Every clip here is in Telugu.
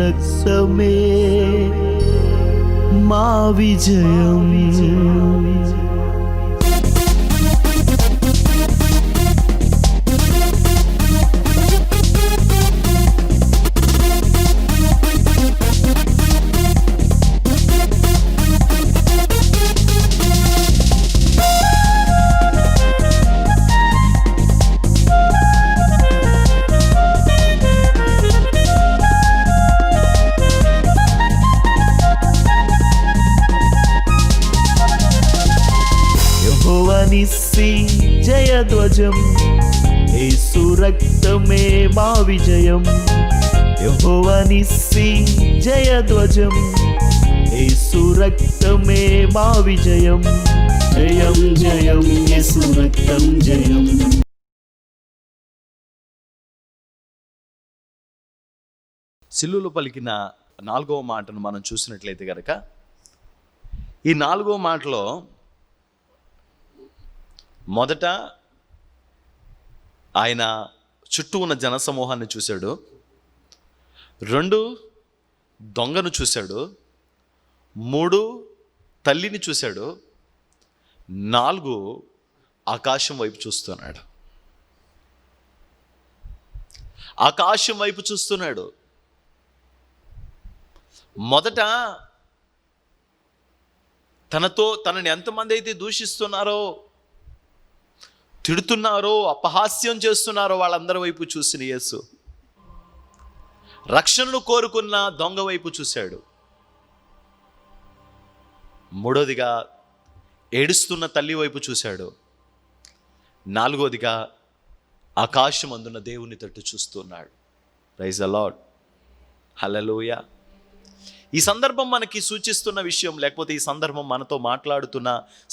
రక్తమే మా విజయం. నిస్సి జయధ్వజం, యేసు రక్తమే మా విజయం. యెహోవా నిస్సి జయధ్వజం, యేసు రక్తమే మా విజయం. జయం జయం యేసు రక్తం జయం. సిలువలో పలికిన 4వ మాటను మనం చూసినట్లయితే కనుక, ఈ 4వ మాటలో మొదట ఆయన చుట్టూ ఉన్న జనసమూహాన్ని చూశాడు, 2 దొంగను చూశాడు, 3 తల్లిని చూశాడు, 4 ఆకాశం వైపు చూస్తున్నాడు. ఆకాశం వైపు చూస్తున్నాడు. మొదట తనని ఎంతమంది అయితే దూషిస్తున్నారో, తిడుతున్నారో, అపహాస్యం చేస్తున్నారో వాళ్ళందరి వైపు చూసిన యేసు రక్షణను కోరుకున్న దొంగ వైపు చూశాడు. 3వదిగా ఏడుస్తున్న తల్లి వైపు చూశాడు. 4వదిగా ఆకాశం అందున్న దేవుని తట్టు చూస్తున్నాడు. ప్రైజ్ ది లార్డ్, హల్లెలూయా. ఈ సందర్భం మనకి సూచిస్తున్న విషయం, లేకపోతే ఈ సందర్భం మనతో మాట్లాడుతున్న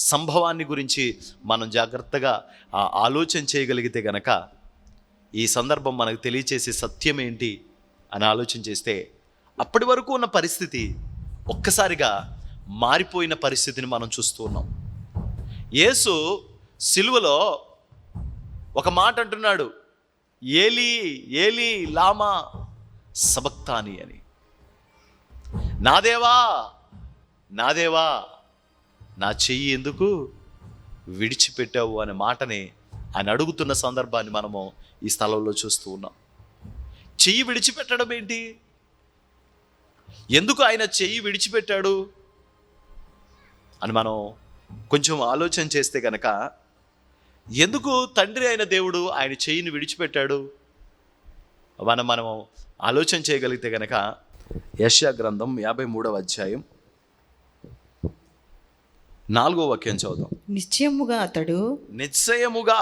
సంభవాన్ని గురించి మనం జాగ్రత్తగా ఆలోచన చేయగలిగితే గనక, ఈ సందర్భం మనకు తెలియచేసే సత్యం ఏంటి అని ఆలోచన చేస్తే, అప్పటి వరకు ఉన్న పరిస్థితి ఒక్కసారిగా మారిపోయిన పరిస్థితిని మనం చూస్తూ ఉన్నాం. యేసు సిలువలో ఒక మాట అంటున్నాడు, ఏలీ ఏలీ లామా సబక్తాని అని. నా దేవా నా దేవా నా చెయ్యి ఎందుకు విడిచిపెట్టావు అనే మాటని ఆయన అడుగుతున్న సందర్భాన్ని మనము ఈ స్థలంలో చూస్తూ ఉన్నాం. చెయ్యి విడిచిపెట్టడం ఏంటి? ఎందుకు ఆయన చెయ్యి విడిచిపెట్టాడు అని మనం కొంచెం ఆలోచన చేస్తే కనుక, ఎందుకు తండ్రి అయిన దేవుడు ఆయన చెయ్యిని విడిచిపెట్టాడు మనం ఆలోచన చేయగలిగితే కనుక, యెషయా గ్రంథం 53వ అధ్యాయం 4వ వాక్యం చదువుదాం. నిశ్చయముగా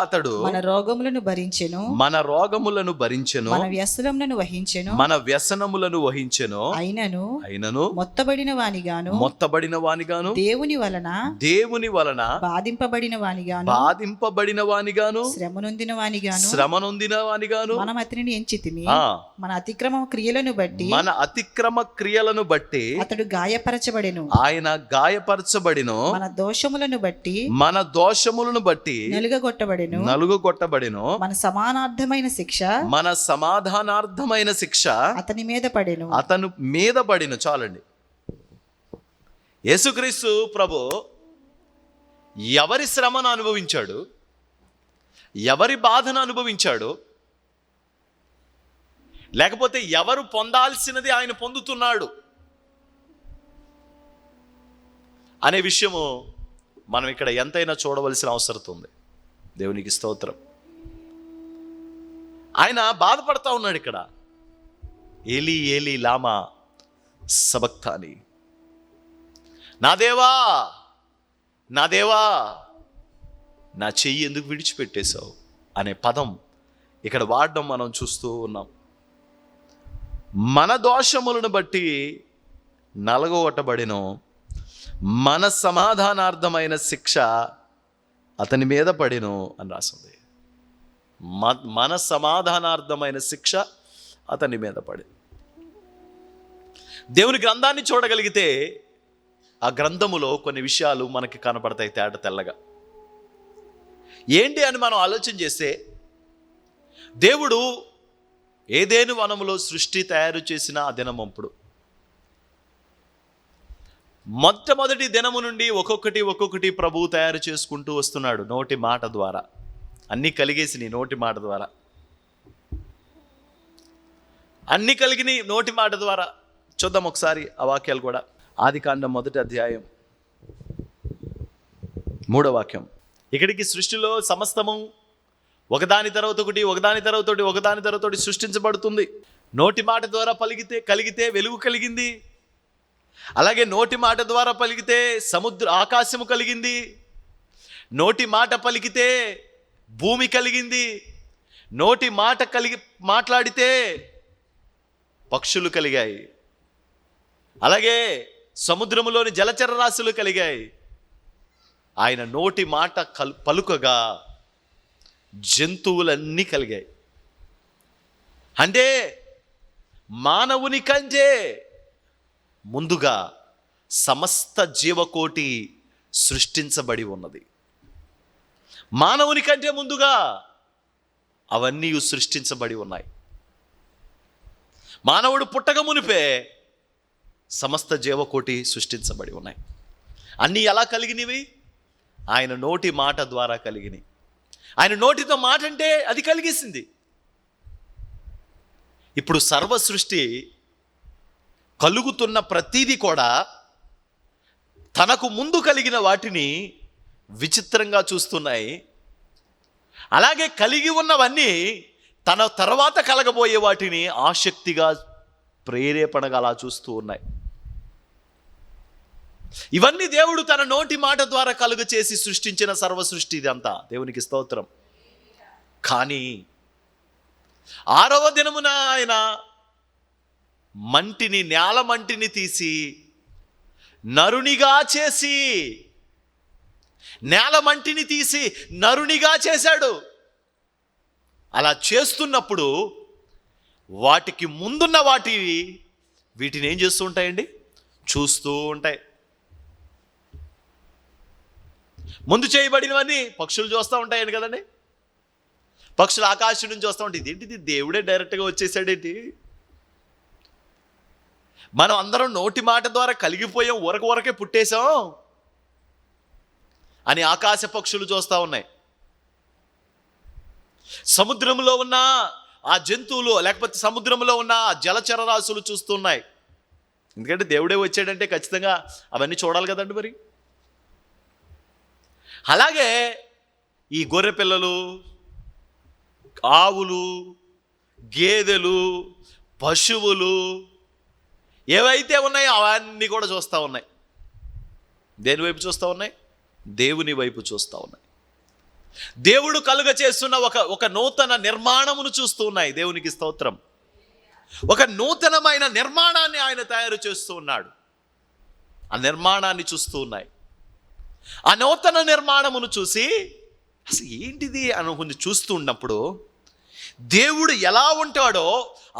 అతడు మన రోగములను భరించెను, మన వ్యసనములను వహించెను. అయినను మొత్తబడిన వానిగాను దేవుని వలన బాధింపబడిన వానిగాను శ్రమనొందిన వానిగాను మనం అతనిని ఎంచితిమి. మన అతిక్రమ క్రియలను బట్టి అతడు గాయపరచబడెను, ఆయన గాయపరచబడిను. మన దోషములను బట్టి నలుగగొట్టబడెను. మన సమాధానార్థమైన శిక్ష అతని మీద పడెను. చాలండి. యేసుక్రీస్తు ప్రభు ఎవరి శ్రమను అనుభవించాడు, ఎవరి బాధను అనుభవించాడు, లేకపోతే ఎవరు పొందాల్సినది ఆయన పొందుతున్నాడు అనే విషయము మనం ఇక్కడ ఎంతైనా చూడవలసిన అవసరం ఉంది. దేవునికి స్తోత్రం. ఆయన బాధపడతా ఉన్నాడు ఇక్కడ. ఏలీ ఏలీ లామా సబక్తాని, నా దేవా నా దేవా నా చెయ్యి ఎందుకు విడిచిపెట్టేశావు అనే పదం ఇక్కడ వాడడం మనం చూస్తూ ఉన్నాం. మన దోషములను బట్టి నలగొట్టబడిను, మన సమాధానార్థమైన శిక్ష అతని మీద పడిను అని రాసింది. మన సమాధానార్థమైన శిక్ష అతని మీద పడి. దేవుని గ్రంథాన్ని చూడగలిగితే ఆ గ్రంథములో కొన్ని విషయాలు మనకి కనపడతాయి తేట తెల్లగా. ఏంటి అని మనం ఆలోచన చేస్తే, దేవుడు ఏదేను వనములో సృష్టి తయారు చేసిన ఆ దినమంపుడు మొట్టమొదటి దినము నుండి ఒక్కొక్కటి ప్రభువు తయారు చేసుకుంటూ వస్తున్నాడు నోటి మాట ద్వారా. అన్నీ కలిగేసినాయి నోటి మాట ద్వారా, అన్నీ కలిగినాయి నోటి మాట ద్వారా. చూద్దాం ఒకసారి ఆ వాక్యాలు కూడా. ఆదికాండం 1వ అధ్యాయం 3వ వాక్యం. ఇక్కడికి సృష్టిలో సమస్తము ఒకదాని తర్వాత ఒకటి సృష్టించబడుతుంది. నోటి మాట ద్వారా కలిగితే వెలుగు కలిగింది. అలాగే నోటి మాట ద్వారా పలికితే ఆకాశము కలిగింది. నోటి మాట పలికితే భూమి కలిగింది. నోటి మాట మాట్లాడితే పక్షులు కలిగాయి. అలాగే సముద్రములోని జలచర రాశులు కలిగాయి. ఆయన నోటి మాట పలుకగా జంతువులన్నీ కలిగాయి. అంటే మానవుని కంటే ముందుగా సమస్త జీవకోటి సృష్టించబడి ఉన్నది. మానవుని కంటే ముందుగా అవన్నీ సృష్టించబడి ఉన్నాయి. మానవుడు పుట్టక మునిపే సమస్త జీవకోటి సృష్టించబడి ఉన్నాయి. అన్నీ ఎలా కలిగినవి? ఆయన నోటి మాట ద్వారా కలిగినవి. ఆయన నోటితో మాట అంటే అది కలిగేసింది. ఇప్పుడు సర్వ సృష్టి కలుగుతున్న ప్రతీది కూడా తనకు ముందు కలిగిన వాటిని విచిత్రంగా చూస్తున్నాయి. అలాగే కలిగి ఉన్నవన్నీ తన తర్వాత కలగబోయే వాటిని ఆసక్తిగా ప్రేరేపణగా అలా చూస్తూ ఉన్నాయి. ఇవన్నీ దేవుడు తన నోటి మాట ద్వారా కలుగ చేసి సృష్టించిన సర్వ సృష్టి ఇదంతా. దేవునికి స్తోత్రం. కానీ 6వ దినమున ఆయన నేల మంటిని తీసి నరునిగా చేసి, నేల మంటిని తీసి నరునిగా చేశాడు. అలా చేస్తున్నప్పుడు వాటికి ముందున్న వీటిని ఏం చేస్తూ ఉంటాయండి? చూస్తూ ఉంటాయి. ముందు చేయబడినవన్నీ పక్షులు చూస్తూ ఉంటాయండి కదండి. పక్షులు ఆకాశం నుంచి వస్తూ ఉంటాయి. ఇదేంటిది, దేవుడే డైరెక్ట్గా వచ్చేసాడేంటి? మనం అందరం నోటి మాట ద్వారా కలిగిపోయాం, ఊరకే పుట్టేశాం అని ఆకాశ పక్షులు చూస్తూ ఉన్నాయి. సముద్రంలో ఉన్న ఆ జంతువులు, లేకపోతే సముద్రంలో ఉన్న ఆ జలచర రాశులు చూస్తున్నాయి. ఎందుకంటే దేవుడే వచ్చాడంటే ఖచ్చితంగా అవన్నీ చూడాలి కదండి మరి. అలాగే ఈ గొర్రె పిల్లలు, ఆవులు, గేదెలు, పశువులు ఏవైతే ఉన్నాయో అవన్నీ కూడా చూస్తూ ఉన్నాయి. దేని వైపు చూస్తూ ఉన్నాయి? దేవుని వైపు చూస్తూ ఉన్నాయి. దేవుడు కలుగ చేస్తున్న ఒక నూతన నిర్మాణమును చూస్తూ ఉన్నాయి. దేవునికి స్తోత్రం. ఒక నూతనమైన నిర్మాణాన్ని ఆయన తయారు చేస్తూ ఉన్నాడు. ఆ నిర్మాణాన్ని చూస్తూ ఉన్నాయి. ఆ నూతన నిర్మాణమును చూసి అసలు ఏంటిది అని చూస్తూ ఉన్నప్పుడు దేవుడు ఎలా ఉంటాడో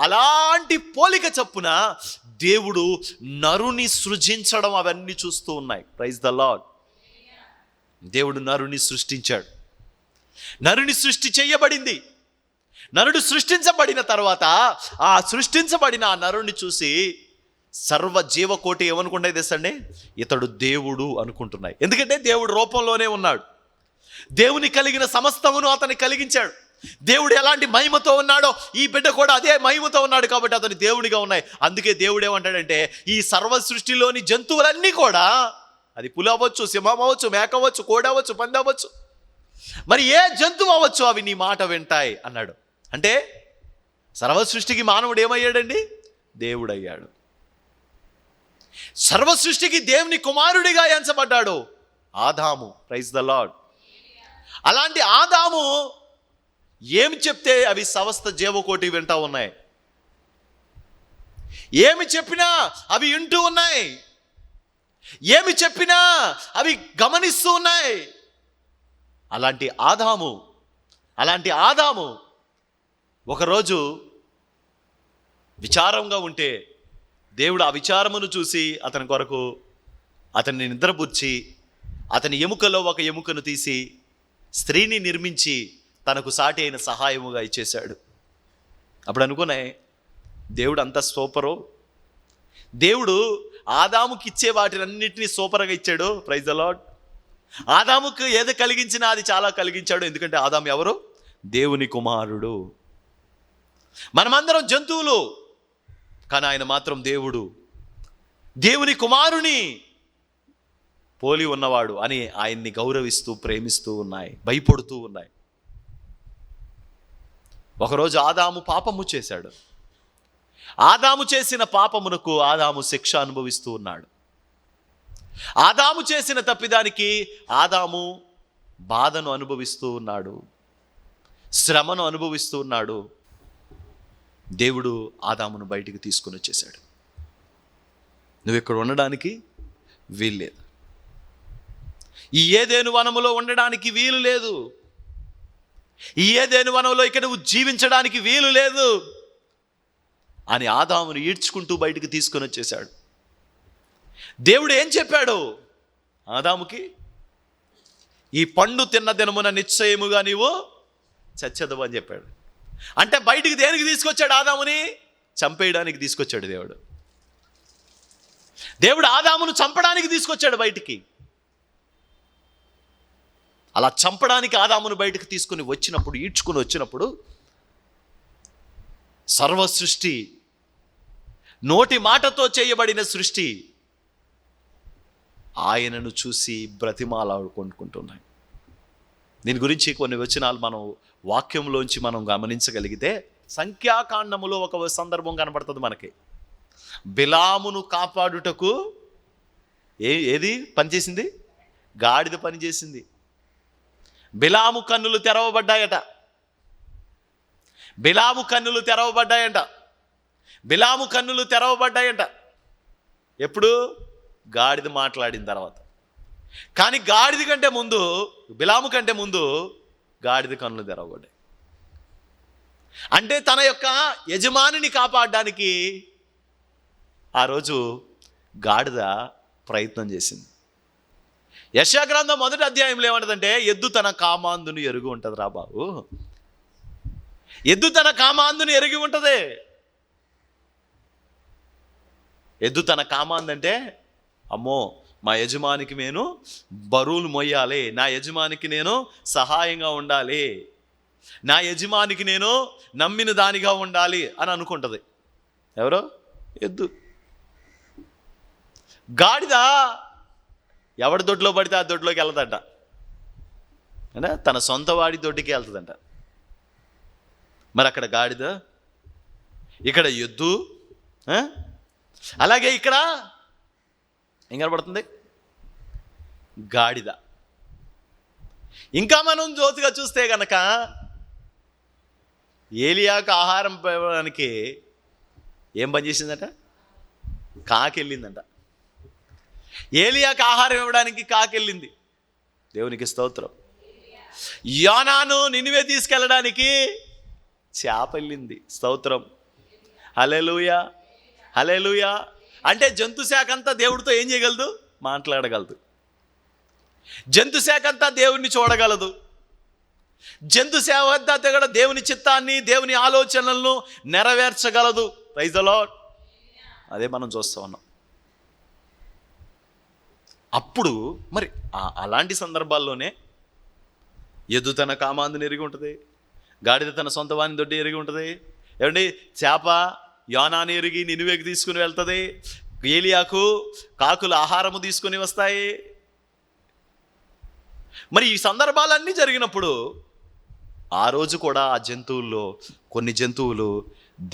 అలాంటి పోలిక చొప్పున దేవుడు నరుని సృజించడం అవన్నీ చూస్తూ ఉన్నాయి. Praise the lord. దేవుడు నరుని సృష్టించాడు. నరుని సృష్టి చేయబడింది. నరుడు సృష్టించబడిన తర్వాత ఆ సృష్టించబడిన ఆ నరుని చూసి సర్వ జీవకోటి ఏమనుకుంటాయి తెలుసండి? ఇతడు దేవుడు అనుకుంటున్నాయి. ఎందుకంటే దేవుడు రూపంలోనే ఉన్నాడు. దేవుని కలిగిన సమస్తమును అతన్ని కలిగించాడు. దేవుడు ఎలాంటి మహిమతో ఉన్నాడో ఈ బిడ్డ కూడా అదే మహిమతో ఉన్నాడు. కాబట్టి అతని దేవుడిగా ఉన్నాయి. అందుకే దేవుడు ఏమంటాడంటే, ఈ సర్వ సృష్టిలోని జంతువులన్నీ కూడా, అది పులి అవ్వచ్చు, సింహం అవ్వచ్చు, మేక అవ్వచ్చు, కోడి అవ్వచ్చు, పంది అవ్వచ్చు, మరి ఏ జంతువు అవ్వచ్చు, అవి నీ మాట వింటాయి అన్నాడు. అంటే సర్వ సృష్టికి మానవుడు ఏమయ్యాడండి? దేవుడయ్యాడు. సర్వ సృష్టికి దేవుని కుమారుడిగా ఎంచబడ్డాడు ఆదాము. Praise the lord. అలాంటి ఆదాము ఏమి చెప్తే అవి సమస్త జీవకోటి వింటూ ఉన్నాయి. ఏమి చెప్పినా అవి వింటూ ఉన్నాయి. ఏమి చెప్పినా అవి గమనిస్తూ ఉన్నాయి. అలాంటి ఆదాము ఒకరోజు విచారంగా ఉంటే దేవుడు ఆ విచారమును చూసి అతని కొరకు అతన్ని నిద్రపుచ్చి అతని ఎముకలో ఒక ఎముకను తీసి స్త్రీని నిర్మించి తనకు సాటి అయిన సహాయముగా ఇచ్చేశాడు. అప్పుడు అనుకునే దేవుడు అంత సూపరు. దేవుడు ఆదాముకి ఇచ్చే వాటినన్నిటినీ సూపర్గా ఇచ్చాడు. Praise the lord. ఆదాముకు ఏది కలిగించినా అది చాలా కలిగించాడు. ఎందుకంటే ఆదాము ఎవరు? దేవుని కుమారుడు. మనమందరం జంతువులు, కానీ ఆయన మాత్రం దేవుడు, దేవుని కుమారుని పోలి ఉన్నవాడు అని ఆయన్ని గౌరవిస్తూ ప్రేమిస్తూ ఉన్నాయి, భయపడుతూ ఉన్నాయి. ఒకరోజు ఆదాము పాపము చేశాడు. ఆదాము చేసిన పాపమునకు ఆదాము శిక్ష అనుభవిస్తూ ఉన్నాడు. ఆదాము చేసిన తప్పిదానికి ఆదాము బాధను అనుభవిస్తూ ఉన్నాడు, శ్రమను అనుభవిస్తూ ఉన్నాడు. దేవుడు ఆదామును బయటికి తీసుకొని వచ్చేసాడు. నువ్వు ఇక్కడ ఉండడానికి వీల్లేదు, ఈ ఏదెను వనములో ఉండడానికి వీలు లేదు, ఈ ఏదెను వనంలో ఇక్కడ నువ్వు జీవించడానికి వీలు లేదు అని ఆదామును ఈడ్చుకుంటూ బయటికి తీసుకొని వచ్చేసాడు. దేవుడు ఏం చెప్పాడు ఆదాముకి? ఈ పండు తిన్న దినమున నిశ్చయముగా నీవు చచ్చెదవు అని చెప్పాడు. అంటే బయటికి దేనికి తీసుకొచ్చాడు? ఆదాముని చంపేయడానికి తీసుకొచ్చాడు దేవుడు. దేవుడు ఆదామును చంపడానికి తీసుకొచ్చాడు బయటికి. అలా చంపడానికి ఆదామును బయటకు తీసుకుని వచ్చినప్పుడు, ఈడ్చుకుని వచ్చినప్పుడు, సర్వ సృష్టి, నోటి మాటతో చేయబడిన సృష్టి ఆయనను చూసి బ్రతిమాలాడుకుంటున్నాయి. దీని గురించి కొన్ని వచనాలు మనం వాక్యంలోంచి మనం గమనించగలిగితే, సంఖ్యాకాండములో ఒక సందర్భం కనబడుతుంది మనకి. బిలామును కాపాడుటకు ఏది పనిచేసింది? గాడిద పనిచేసింది. బిలాము కన్నులు తెరవబడ్డాయట. బిలాము కన్నులు తెరవబడ్డాయంట. బిలాము కన్నులు తెరవబడ్డాయంట. ఎప్పుడు? గాడిద మాట్లాడిన తర్వాత. కానీ గాడిద కంటే ముందు, బిలాము కంటే ముందు గాడిద కన్నులు తెరవబడ్డాయి. అంటే తన యొక్క యజమానిని కాపాడడానికి ఆ రోజు గాడిద ప్రయత్నం చేసింది. యెషయా గ్రంథం 1వ అధ్యాయంలో ఏమంటదంటే, ఎద్దు తన కామాందును ఎరుగి ఉంటుంది. రా బాబు, ఎద్దు తన కామాందును ఎరిగి ఉంటుంది. ఎద్దు తన కామాందంటే, అమ్మో మా యజమానికి నేను బరువులు మొయ్యాలి, నా యజమానికి నేను సహాయంగా ఉండాలి, నా యజమానికి నేను నమ్మిన దానిగా ఉండాలి అని అనుకుంటుంది. ఎవరో? ఎద్దు. గాడిద ఎవడి దొడ్లో పడితే ఆ దొడ్లోకి వెళ్తుందంట, అంటే తన సొంత వాడి దొడ్డికి వెళ్తుందంట. మరి అక్కడ గాడిద, ఇక్కడ ఎద్దు, అలాగే ఇక్కడ ఏం కనబడుతుంది? గాడిద. ఇంకా మనం జోతుగా చూస్తే గనక ఏలియాకు ఆహారం ఇవ్వడానికి ఏం పని చేసిందట? కాకెళ్ళిందంట. ఏలియాకు ఆహారం ఇవ్వడానికి కాకెళ్ళింది. దేవునికి స్తోత్రం. యోనాను నినివే తీసుకెళ్ళడానికి చేప వెళ్ళింది. స్తోత్రం. హల్లెలూయా, హల్లెలూయా. అంటే జంతు శాఖ అంతా దేవుడితో ఏం చేయగలదు? మాట్లాడగలదు. జంతు శాఖ అంతా దేవుణ్ణి చూడగలదు. జంతు సేవ అంతా కూడా దేవుని చిత్తాన్ని, దేవుని ఆలోచనలను నెరవేర్చగలదు. Praise the lord. అదే మనం చూస్తూ ఉన్నాం. అప్పుడు మరి అలాంటి సందర్భాల్లోనే ఎద్దు తన కామాందుని ఎరిగి ఉంటుంది, గాడిద తన సొంత వాని దొడ్డి ఎరిగి ఉంటుంది. ఏమండి, చేప యోనాని ఎరిగి నినివేకి తీసుకుని వెళ్తుంది. ఏలియాకు కాకులు ఆహారము తీసుకొని వస్తాయి. మరి ఈ సందర్భాలన్నీ జరిగినప్పుడు ఆ రోజు కూడా ఆ జంతువుల్లో కొన్ని జంతువులు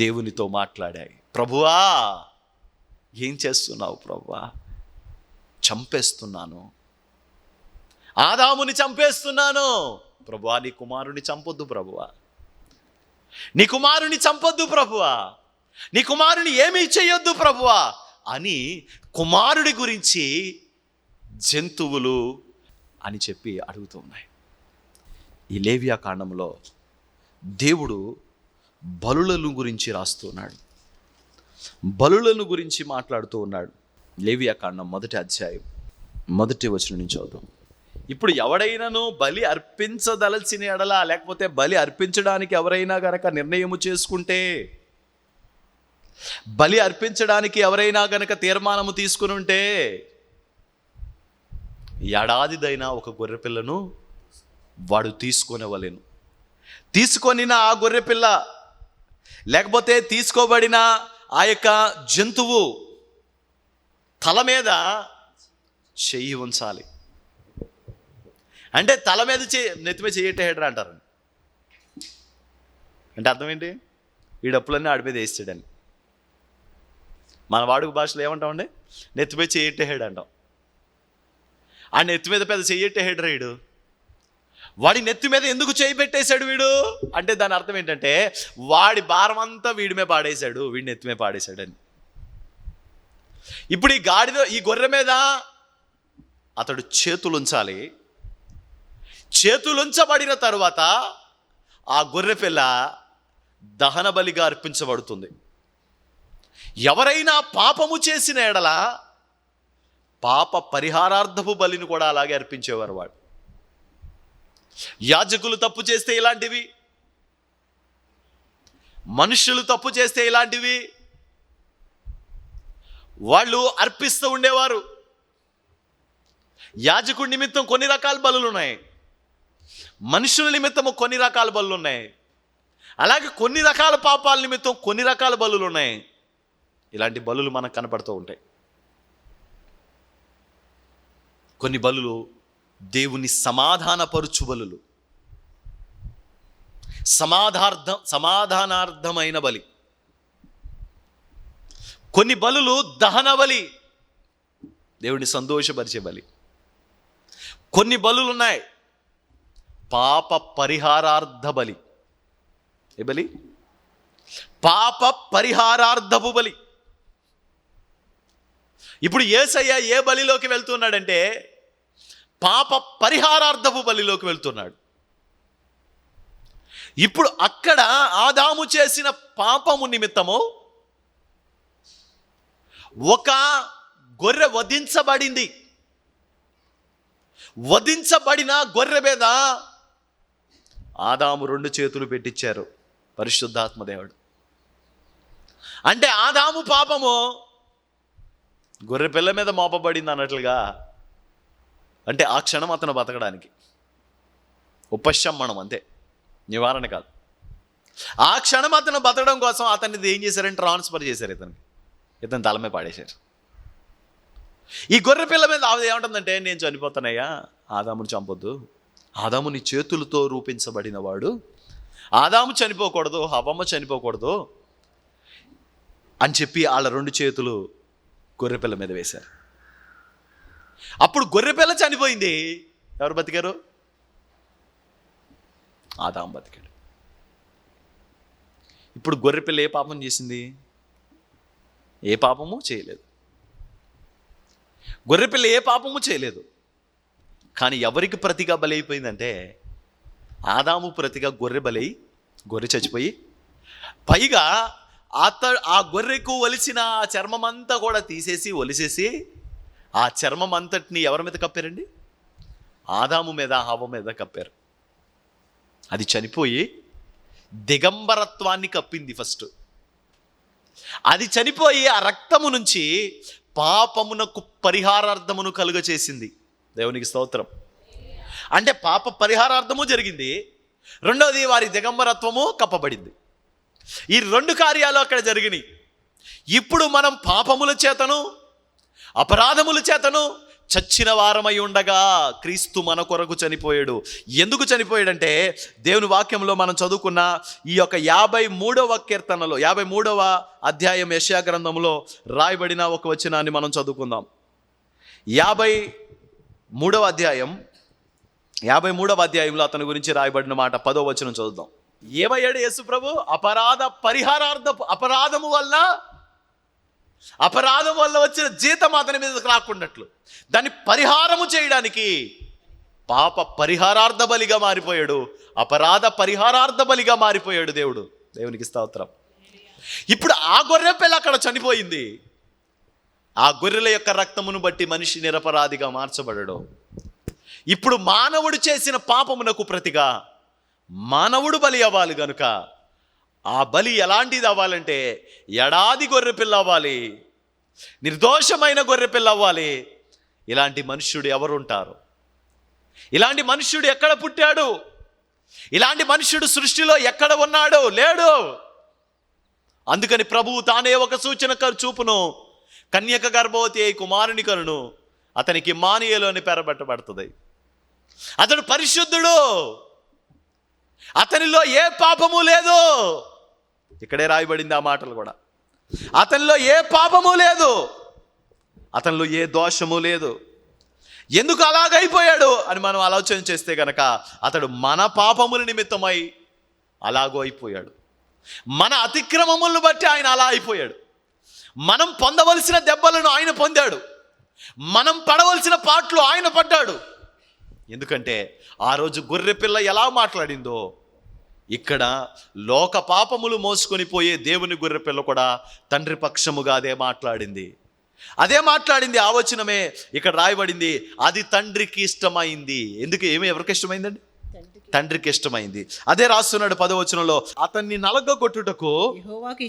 దేవునితో మాట్లాడాయి. ప్రభువా, ఏం చేస్తున్నావు ప్రభువా? చంపేస్తున్నాను, ఆదాముని చంపేస్తున్నాను. ప్రభువా, నీ కుమారుని చంపొద్దు ప్రభువా, నీ కుమారుని చంపొద్దు ప్రభువా, నీ కుమారుని ఏమీ చేయొద్దు ప్రభువా అని కుమారుడి గురించి జంతువులు అని చెప్పి అడుగుతూ ఉన్నాయి. ఈ లేవియా కాండంలో దేవుడు బలులను గురించి రాస్తున్నాడు, బలులను గురించి మాట్లాడుతూ ఉన్నాడు. లేవియా కాండం 1వ అధ్యాయం 1వ వచనం నుంచి చదువుతాం. ఇప్పుడు ఎవడైనాను బలి అర్పించదలచిన ఎడలా, లేకపోతే బలి అర్పించడానికి ఎవరైనా గనక నిర్ణయము చేసుకుంటే, బలి అర్పించడానికి ఎవరైనా గనక తీర్మానము తీసుకుని ఉంటే ఏడాదిదైనా ఒక గొర్రెపిల్లను వాడు తీసుకొనవలెను. తీసుకొనిన ఆ గొర్రెపిల్ల లేకపోతే తీసుకోబడిన ఆ యొక్క జంతువు తల మీద చెయ్యి ఉంచాలి. అంటే తల మీద నెత్తి మీద చెయ్యట్టేయడరా అంటారు. అంటే అర్థం ఏంటి? ఈ డప్పులన్నీ ఆడి మీద వేస్తాడని. మన వాడుక భాషలో ఏమంటామండి? నెత్తి మీద చెయ్యట్టేహాడు అంటాం. ఆ నెత్తి మీద పెద్ద చెయ్యట్టేహాడు రైడు. వాడి నెత్తి మీద ఎందుకు చేయి పెట్టేశాడు వీడు అంటే దాని అర్థం ఏంటంటే వాడి భారం అంతా వీడి మీద పాడేశాడు, వీడి నెత్తి మీద పాడేశాడు అని. ఇప్పుడు ఈ గొర్రె మీద అతడు చేతులు ఉంచాలి. చేతులుంచబడిన తరువాత ఆ గొర్రె పిల్ల దహన బలిగా అర్పించబడుతుంది. ఎవరైనా పాపము చేసిన ఎడల పాప పరిహారార్థపు బలిని కూడా అలాగే అర్పించేవారు వాడు. యాజకులు తప్పు చేస్తే ఇలాంటివి, మనుషులు తప్పు చేస్తే ఇలాంటివి వాళ్ళు అర్పిస్తూ ఉండేవారు. యాజకుడి నిమిత్తం కొన్ని రకాల బలులు ఉన్నాయి, మనుషుల నిమిత్తము కొన్ని రకాల బలులు ఉన్నాయి, అలాగే కొన్ని రకాల పాపాల నిమిత్తం కొన్ని రకాల బలులు ఉన్నాయి. ఇలాంటి బలులు మనకు కనపడుతూ ఉంటాయి. కొన్ని బలులు దేవుని సమాధానపరుచు బలులు, సమాధానార్థమైన బలి. కొన్ని బలులు దహన బలి, దేవుని సంతోషపరిచే బలి. కొన్ని బలులు ఉన్నాయి పాప పరిహారార్థ బలి. ఏ బలి? పాప పరిహారార్థపు బలి. ఇప్పుడు యేసయ్య ఏ బలిలోకి వెళ్తున్నాడంటే పాప పరిహారార్థపు బలిలోకి వెళ్తున్నాడు. ఇప్పుడు అక్కడ ఆదాము చేసిన పాపము నిమిత్తము ఒక గొర్రె వధించబడింది. వధించబడిన గొర్రె మీద ఆదాము 2 చేతులు పెట్టించారు పరిశుద్ధాత్మ దేవుడు. అంటే ఆదాము పాపము గొర్రె పిల్ల మీద మోపబడింది అన్నట్లుగా. అంటే ఆ క్షణం అతను బతకడానికి ఉపశమనం, అంతే, నివారణ కాదు. ఆ క్షణం అతను బతకడం కోసం అతన్ని ఏం చేశారంటే ట్రాన్స్ఫర్ చేశారు. ఇతని తల మీద పాడేశారు. ఈ గొర్రె పిల్ల మీద ఆవిడ ఏమంటుందంటే, నేను చనిపోతానయ్యా, ఆదాముని చంపొద్దు, ఆదాము నీ చేతులతో రూపించబడిన వాడు, ఆదాము చనిపోకూడదు, హవ్వమ్మ చనిపోకూడదు అని చెప్పి వాళ్ళ 2 చేతులు గొర్రెపిల్ల మీద వేశారు. అప్పుడు గొర్రెపిల్ల చనిపోయింది. ఎవరు బతికారు? ఆదాము బతికాడు. ఇప్పుడు గొర్రెపిల్ల ఏ పాపం చేసింది? ఏ పాపము చేయలేదు. గొర్రెపిల్ల ఏ పాపము చేయలేదు. కానీ ఎవరికి ప్రతిగా బలి అయిపోయిందంటే ఆదాము ప్రతిగా గొర్రె చచ్చిపోయి, పైగా ఆ గొర్రెకు ఒలిసిన ఆ చర్మం అంతా కూడా ఒలిసేసి ఆ చర్మం అంతటిని ఎవరి మీద కప్పారండి? ఆదాము మీద, హవ్వ మీద కప్పారు. అది చనిపోయి దిగంబరత్వాన్ని కప్పింది ఫస్ట్. అది చనిపోయి ఆ రక్తము నుంచి పాపమునకు పరిహారార్థమును కలుగ చేసింది. దేవునికి స్తోత్రం. అంటే పాప పరిహారార్థము జరిగింది, రెండవది వారి దిగంబరత్వము కప్పబడింది. ఈ 2 కార్యాలు అక్కడ జరిగినాయి. ఇప్పుడు మనం పాపముల చేతను అపరాధముల చేతను చచ్చిన వారమై ఉండగా క్రీస్తు మన కొరకు చనిపోయాడు. ఎందుకు చనిపోయాడంటే దేవుని వాక్యంలో మనం చదువుకున్న ఈ యొక్క 53వ కీర్తనలో 53వ అధ్యాయం యెషయా గ్రంథంలో రాయబడిన ఒక వచనాన్ని మనం చదువుకుందాం. 53వ అధ్యాయంలో అతని గురించి రాయబడిన మాట 10వ వచనం చదువుదాం. ఏమయ్యాడు యేసు ప్రభు? అపరాధం వల్ల వచ్చిన జీతం అతని మీదకి రాకుండాట్లు దాన్ని పరిహారము చేయడానికి పాప పరిహారార్థ బలిగా మారిపోయాడు, అపరాధ పరిహారార్థ బలిగా మారిపోయాడు దేవుడు. దేవునికి స్తోత్రం. ఇప్పుడు ఆ గొర్రె పిల్ల అక్కడ చనిపోయింది. ఆ గొర్రెల యొక్క రక్తమును బట్టి మనిషి నిరపరాధిగా మార్చబడడు. ఇప్పుడు మానవుడు చేసిన పాపమునకు ప్రతిగా మానవుడు బలి అవ్వాలి గనుక ఆ బలి ఎలాంటిది అవ్వాలంటే ఎడాది గొర్రెపిల్ల అవ్వాలి, నిర్దోషమైన గొర్రెపిల్ల అవ్వాలి. ఇలాంటి మనుష్యుడు ఎవరుంటారు? ఇలాంటి మనుష్యుడు ఎక్కడ పుట్టాడు? ఇలాంటి మనుష్యుడు సృష్టిలో ఎక్కడ ఉన్నాడు? లేడు. అందుకని ప్రభువు తానే ఒక సూచన చూపును, కన్యక గర్భవతి అయి కుమారుని కనును, అతనికి ఇమ్మానుయేలు అని పేరబెట్టబడుతుంది. అతడు పరిశుద్ధుడు, అతనిలో ఏ పాపము లేదు. ఇక్కడే రాయబడింది ఆ మాటలు కూడా. అతనిలో ఏ పాపము లేదు, అతనిలో ఏ దోషము లేదు. ఎందుకు అలాగైపోయాడు అని మనం ఆలోచన చేస్తే గనక, అతడు మన పాపముల నిమిత్తమై అలాగో అయిపోయాడు. మన అతిక్రమములను బట్టి ఆయన అలా అయిపోయాడు. మనం పొందవలసిన దెబ్బలను ఆయన పొందాడు, మనం పడవలసిన పాటలు ఆయన పడ్డాడు. ఎందుకంటే ఆ రోజు గొర్రెపిల్ల ఎలా మాట్లాడిందో, ఇక్కడ లోక పాపములు మోసుకొని పోయే దేవుని గొర్రెపిల్ల కూడా తండ్రి పక్షముగా అదే మాట్లాడింది. ఆ వచనమే ఇక్కడ రాయబడింది. అది తండ్రికి ఇష్టమైంది. ఎందుకు? ఎవరికి ఇష్టమైందండి? తండ్రికి ఇష్టమైంది. అదే రాస్తున్నాడు 10వ వచనంలో, అతన్ని నలగొట్టుటకు యెహోవాకు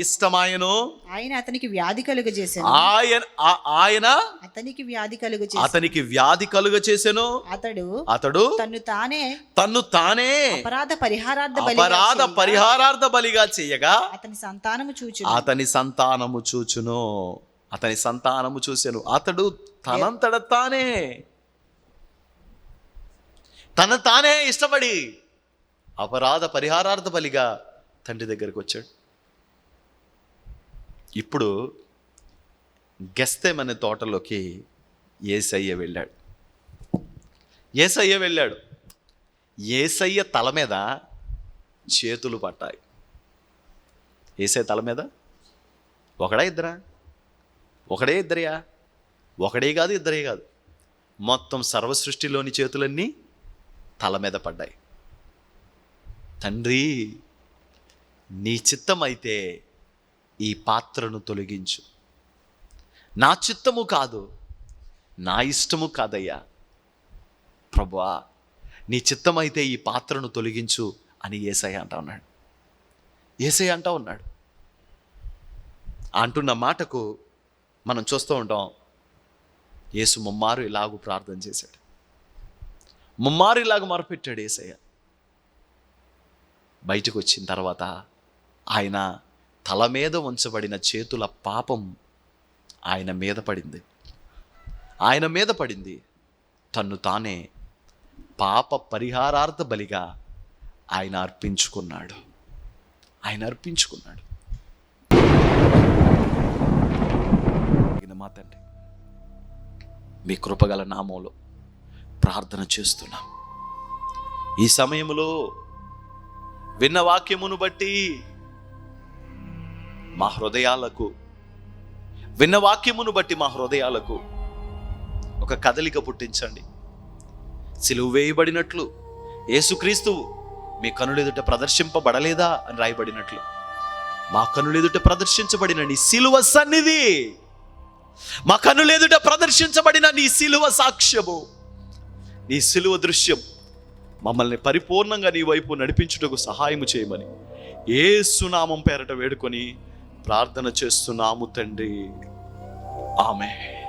ఇష్టమాయను, ఆయన అతనికి వ్యాధి కలుగజేసెను. ఆయన అతనికి వ్యాధి కలుగజేసెను. అతడు తన్ను తానే అపరాధ పరిహారార్థ బలిగా చేయగా అతని సంతానము చూచెను. అతడు తనంతట తానే ఇష్టపడి అపరాధ పరిహారార్థ బలిగా తండ్రి దగ్గరికి వచ్చాడు. ఇప్పుడు గెస్తేమనే తోటలోకి యేసయ్య వెళ్ళాడు. యేసయ్య తల మీద చేతులు పట్టాయి. యేసయ్య తల మీద ఒకడే ఇద్దరా? ఒకడే కాదు, ఇద్దరే కాదు, మొత్తం సర్వసృష్టిలోని చేతులన్నీ తల మీద పడ్డాయి. తండ్రి, నీ చిత్తమైతే ఈ పాత్రను తొలగించు. నా చిత్తము కాదు, నా ఇష్టము కాదయ్యా. ప్రభువా, నీ చిత్తమైతే ఈ పాత్రను తొలగించు అని యేసయ్య అంటా ఉన్నాడు. అంటున్న మాటకు మనం చూస్తూ ఉంటాం, యేసు ముమ్మారు ఇలాగూ ప్రార్థన చేశాడు, ముమ్మారు ఇలాగ మొరపెట్టాడు యేసయ్య. బయటకు వచ్చిన తర్వాత ఆయన తల మీద ఉంచబడిన చేతుల పాపం ఆయన మీద పడింది. తన్ను తానే పాప పరిహారార్థ బలిగా ఆయన అర్పించుకున్నాడు. మా తండ్రి, మీ కృపగల నామంలో ప్రార్థన చేస్తున్నాం. ఈ సమయంలో విన్న వాక్యమును బట్టి మా హృదయాలకు ఒక కదలిక పుట్టించండి. సిలువ వేయబడినట్లు యేసుక్రీస్తు మీ కనులెదుట ప్రదర్శింపబడలేదా అని రాయబడినట్లు, మా కనులెదుట ప్రదర్శించబడిన నీ సిలువ సన్నిధి, మా కనులెదుట ప్రదర్శించబడిన నీ సిలువ సాక్ష్యము, నీ సిలువ దృశ్యం మమ్మల్ని పరిపూర్ణంగా నీ వైపు నడిపించుటకు సహాయము చేయమని యేసు నామం పేరట వేడుకొని ప్రార్థన చేస్తున్నాము తండ్రి. ఆమేన్.